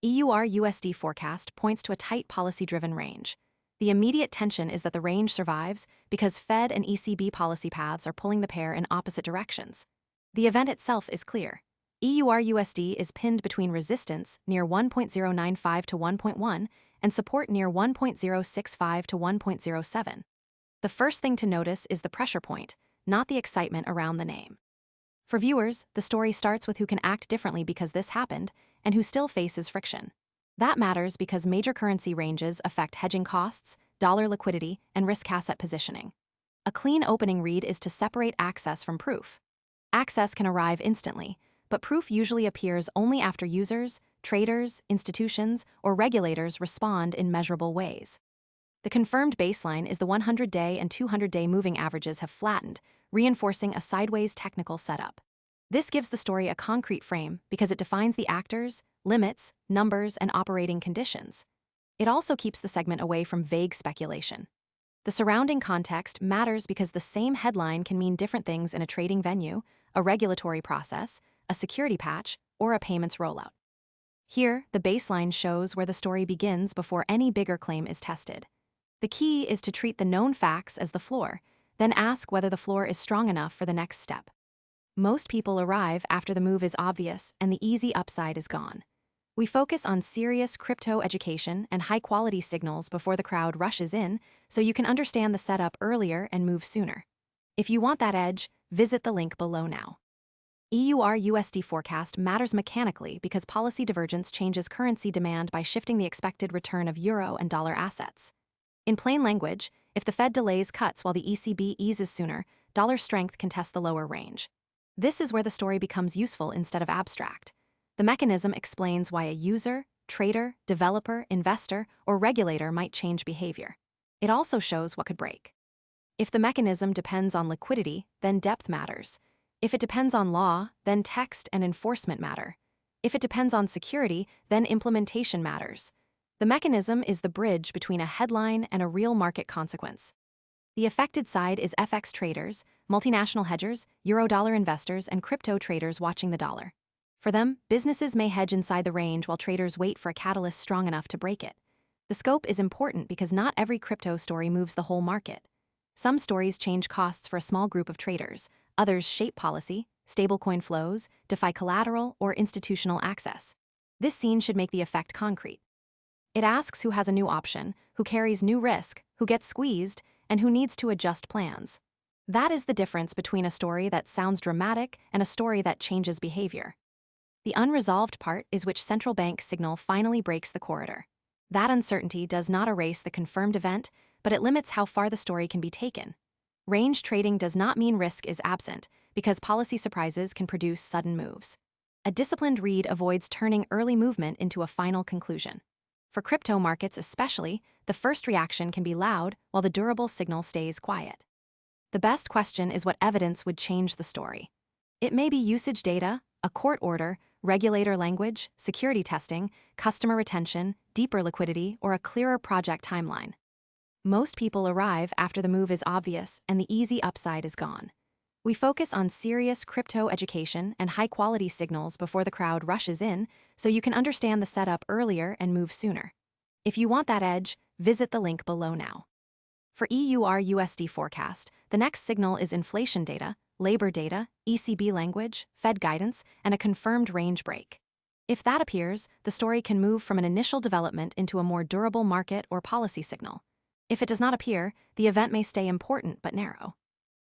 EUR USD forecast points to a tight policy-driven range. The immediate tension is that the range survives because Fed and ECB policy paths are pulling the pair in opposite directions. The event itself is clear. EUR USD is pinned between resistance near 1.095 to 1.1 and support near 1.065 to 1.07. The first thing to notice is the pressure point, not the excitement around the name. For viewers, the story starts with who can act differently because this happened and who still faces friction. That matters because major currency ranges affect hedging costs, dollar liquidity, and risk asset positioning. A clean opening read is to separate access from proof. Access can arrive instantly, but proof usually appears only after users, traders, institutions, or regulators respond in measurable ways. The confirmed baseline is the 100-day and 200-day moving averages have flattened, reinforcing a sideways technical setup. This gives the story a concrete frame because it defines the actors, limits, numbers, and operating conditions. It also keeps the segment away from vague speculation. The surrounding context matters because the same headline can mean different things in a trading venue, a regulatory process, a security patch, or a payments rollout. Here, the baseline shows where the story begins before any bigger claim is tested. The key is to treat the known facts as the floor, then ask whether the floor is strong enough for the next step. Most people arrive after the move is obvious and the easy upside is gone. We focus on serious crypto education and high-quality signals before the crowd rushes in, so you can understand the setup earlier and move sooner. If you want that edge, visit the link below now. EUR USD forecast matters mechanically because policy divergence changes currency demand by shifting the expected return of euro and dollar assets. In plain language, if the Fed delays cuts while the ECB eases sooner, dollar strength can test the lower range. This is where the story becomes useful instead of abstract. The mechanism explains why a user, trader, developer, investor, or regulator might change behavior. It also shows what could break. If the mechanism depends on liquidity, then depth matters. If it depends on law, then text and enforcement matter. If it depends on security, then implementation matters. The mechanism is the bridge between a headline and a real market consequence. The affected side is FX traders, multinational hedgers, euro-dollar investors, and crypto traders watching the dollar. For them, businesses may hedge inside the range while traders wait for a catalyst strong enough to break it. The scope is important because not every crypto story moves the whole market. Some stories change costs for a small group of traders, others shape policy, stablecoin flows, defy collateral, or institutional access. This scene should make the effect concrete. It asks who has a new option, who carries new risk, who gets squeezed, and who needs to adjust plans. That is the difference between a story that sounds dramatic and a story that changes behavior. The unresolved part is which central bank signal finally breaks the corridor. That uncertainty does not erase the confirmed event, but it limits how far the story can be taken. Range trading does not mean risk is absent, because policy surprises can produce sudden moves. A disciplined read avoids turning early movement into a final conclusion. For crypto markets especially, the first reaction can be loud while the durable signal stays quiet. The best question is what evidence would change the story. It may be usage data, a court order, regulator language, security testing, customer retention, deeper liquidity, or a clearer project timeline. Most people arrive after the move is obvious and the easy upside is gone. We focus on serious crypto education and high-quality signals before the crowd rushes in, so you can understand the setup earlier and move sooner. If you want that edge, visit the link below now. For EUR USD forecast, the next signal is inflation data, labor data, ECB language, Fed guidance, and a confirmed range break. If that appears, the story can move from an initial development into a more durable market or policy signal. If it does not appear, the event may stay important but narrow.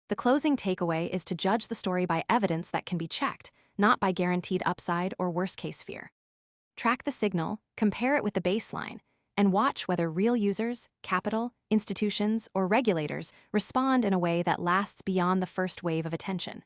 The closing takeaway is to judge the story by evidence that can be checked, not by guaranteed upside or worst-case fear. Track the signal, compare it with the baseline, and watch whether real users, capital, institutions, or regulators respond in a way that lasts beyond the first wave of attention.